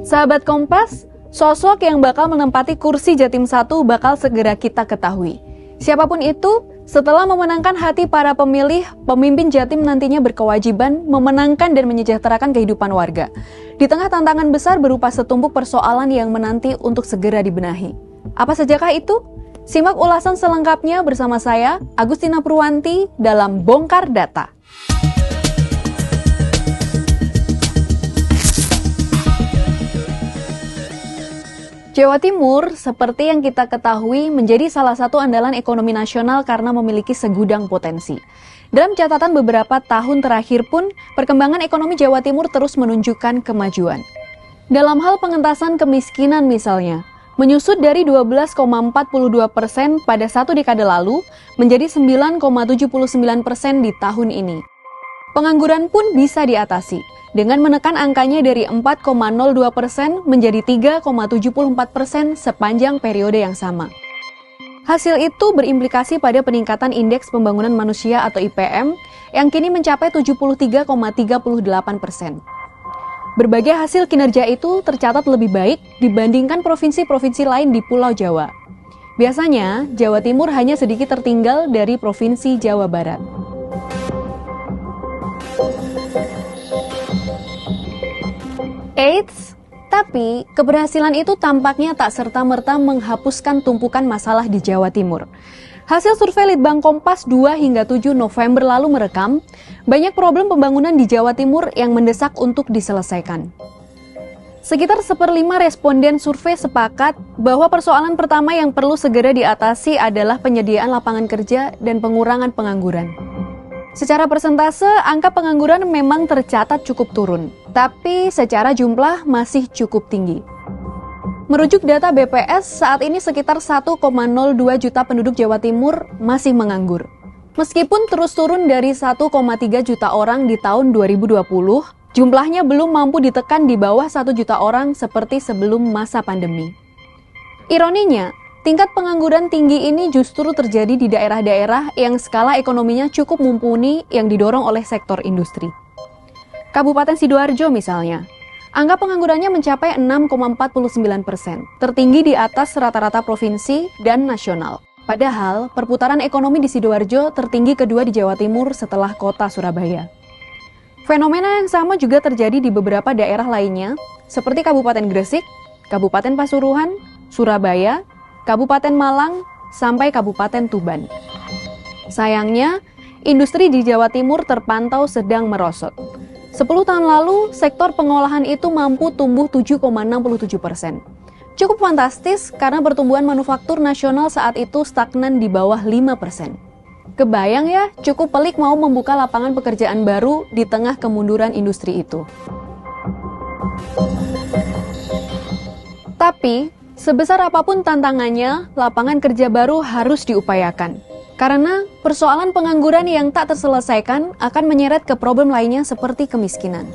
Sahabat Kompas, sosok yang bakal menempati kursi Jatim 1 bakal segera kita ketahui. Siapapun itu, setelah memenangkan hati para pemilih, pemimpin Jatim nantinya berkewajiban memenangkan dan menyejahterakan kehidupan warga. Di tengah tantangan besar berupa setumpuk persoalan yang menanti untuk segera dibenahi. Apa sajakah itu? Simak ulasan selengkapnya bersama saya, Agustina Purwanti, dalam Bongkar Data. Jawa Timur, seperti yang kita ketahui, menjadi salah satu andalan ekonomi nasional karena memiliki segudang potensi. Dalam catatan beberapa tahun terakhir pun, perkembangan ekonomi Jawa Timur terus menunjukkan kemajuan. Dalam hal pengentasan kemiskinan misalnya, menyusut dari 12,42% pada satu dekade lalu menjadi 9,79% di tahun ini. Pengangguran pun bisa diatasi dengan menekan angkanya dari 4,02% menjadi 3,74% sepanjang periode yang sama. Hasil itu berimplikasi pada peningkatan Indeks Pembangunan Manusia atau IPM yang kini mencapai 73,38%. Berbagai hasil kinerja itu tercatat lebih baik dibandingkan provinsi-provinsi lain di Pulau Jawa. Biasanya, Jawa Timur hanya sedikit tertinggal dari Provinsi Jawa Barat. Eits, tapi keberhasilan itu tampaknya tak serta-merta menghapuskan tumpukan masalah di Jawa Timur. Hasil survei Litbang Kompas 2 hingga 7 November lalu merekam banyak problem pembangunan di Jawa Timur yang mendesak untuk diselesaikan. Sekitar 1/5 responden survei sepakat bahwa persoalan pertama yang perlu segera diatasi adalah penyediaan lapangan kerja dan pengurangan pengangguran. Secara persentase, angka pengangguran memang tercatat cukup turun, tapi secara jumlah masih cukup tinggi. Merujuk data BPS, saat ini sekitar 1,02 juta penduduk Jawa Timur masih menganggur. Meskipun terus turun dari 1,3 juta orang di tahun 2020, jumlahnya belum mampu ditekan di bawah 1 juta orang seperti sebelum masa pandemi. Ironinya, tingkat pengangguran tinggi ini justru terjadi di daerah-daerah yang skala ekonominya cukup mumpuni yang didorong oleh sektor industri. Kabupaten Sidoarjo misalnya, angka penganggurannya mencapai 6,49%, tertinggi di atas rata-rata provinsi dan nasional. Padahal, perputaran ekonomi di Sidoarjo tertinggi kedua di Jawa Timur setelah kota Surabaya. Fenomena yang sama juga terjadi di beberapa daerah lainnya, seperti Kabupaten Gresik, Kabupaten Pasuruan, Surabaya, Kabupaten Malang, sampai Kabupaten Tuban. Sayangnya, industri di Jawa Timur terpantau sedang merosot. 10 tahun lalu, sektor pengolahan itu mampu tumbuh 7,67%. Cukup fantastis karena pertumbuhan manufaktur nasional saat itu stagnan di bawah 5%. Kebayang ya, cukup pelik mau membuka lapangan pekerjaan baru di tengah kemunduran industri itu. Tapi, sebesar apapun tantangannya, lapangan kerja baru harus diupayakan. Karena persoalan pengangguran yang tak terselesaikan akan menyeret ke problem lainnya seperti kemiskinan.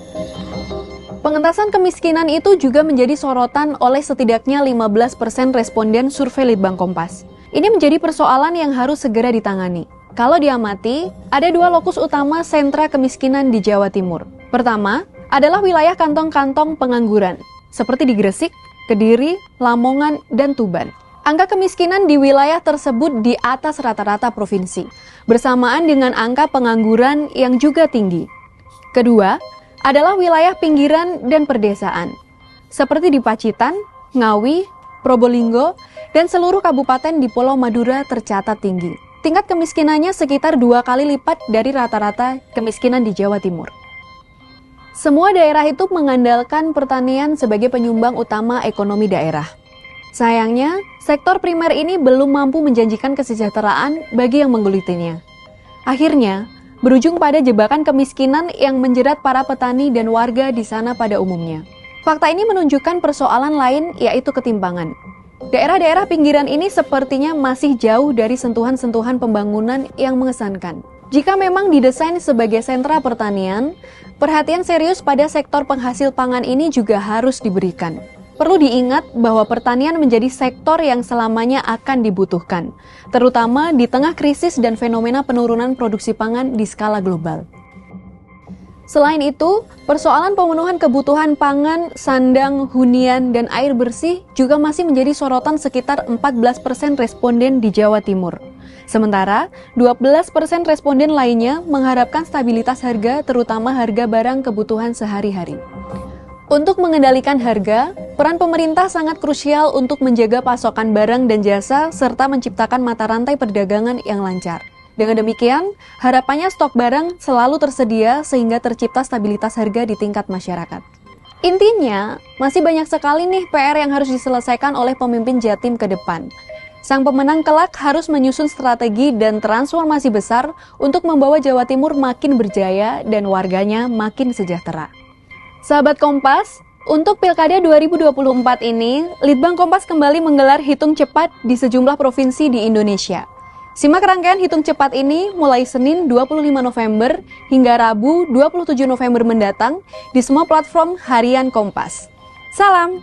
Pengentasan kemiskinan itu juga menjadi sorotan oleh setidaknya 15% responden survei Litbang Kompas. Ini menjadi persoalan yang harus segera ditangani. Kalau diamati, ada 2 lokus utama sentra kemiskinan di Jawa Timur. Pertama, adalah wilayah kantong-kantong pengangguran, seperti di Gresik, Kediri, Lamongan, dan Tuban. Angka kemiskinan di wilayah tersebut di atas rata-rata provinsi, bersamaan dengan angka pengangguran yang juga tinggi. Kedua, adalah wilayah pinggiran dan perdesaan, seperti di Pacitan, Ngawi, Probolinggo, dan seluruh kabupaten di Pulau Madura tercatat tinggi. Tingkat kemiskinannya sekitar 2 kali lipat dari rata-rata kemiskinan di Jawa Timur. Semua daerah itu mengandalkan pertanian sebagai penyumbang utama ekonomi daerah. Sayangnya, sektor primer ini belum mampu menjanjikan kesejahteraan bagi yang menggelutinya. Akhirnya, berujung pada jebakan kemiskinan yang menjerat para petani dan warga di sana pada umumnya. Fakta ini menunjukkan persoalan lain, yaitu ketimpangan. Daerah-daerah pinggiran ini sepertinya masih jauh dari sentuhan-sentuhan pembangunan yang mengesankan. Jika memang didesain sebagai sentra pertanian, perhatian serius pada sektor penghasil pangan ini juga harus diberikan. Perlu diingat bahwa pertanian menjadi sektor yang selamanya akan dibutuhkan, terutama di tengah krisis dan fenomena penurunan produksi pangan di skala global. Selain itu, persoalan pemenuhan kebutuhan pangan, sandang, hunian, dan air bersih juga masih menjadi sorotan sekitar 14% responden di Jawa Timur. Sementara, 12% responden lainnya mengharapkan stabilitas harga, terutama harga barang kebutuhan sehari-hari. Untuk mengendalikan harga, peran pemerintah sangat krusial untuk menjaga pasokan barang dan jasa serta menciptakan mata rantai perdagangan yang lancar. Dengan demikian, harapannya stok barang selalu tersedia sehingga tercipta stabilitas harga di tingkat masyarakat. Intinya, masih banyak sekali nih PR yang harus diselesaikan oleh pemimpin Jatim ke depan. Sang pemenang kelak harus menyusun strategi dan transformasi besar untuk membawa Jawa Timur makin berjaya dan warganya makin sejahtera. Sahabat Kompas, untuk Pilkada 2024 ini, Litbang Kompas kembali menggelar hitung cepat di sejumlah provinsi di Indonesia. Simak rangkaian hitung cepat ini mulai Senin 25 November hingga Rabu 27 November mendatang di semua platform harian Kompas. Salam!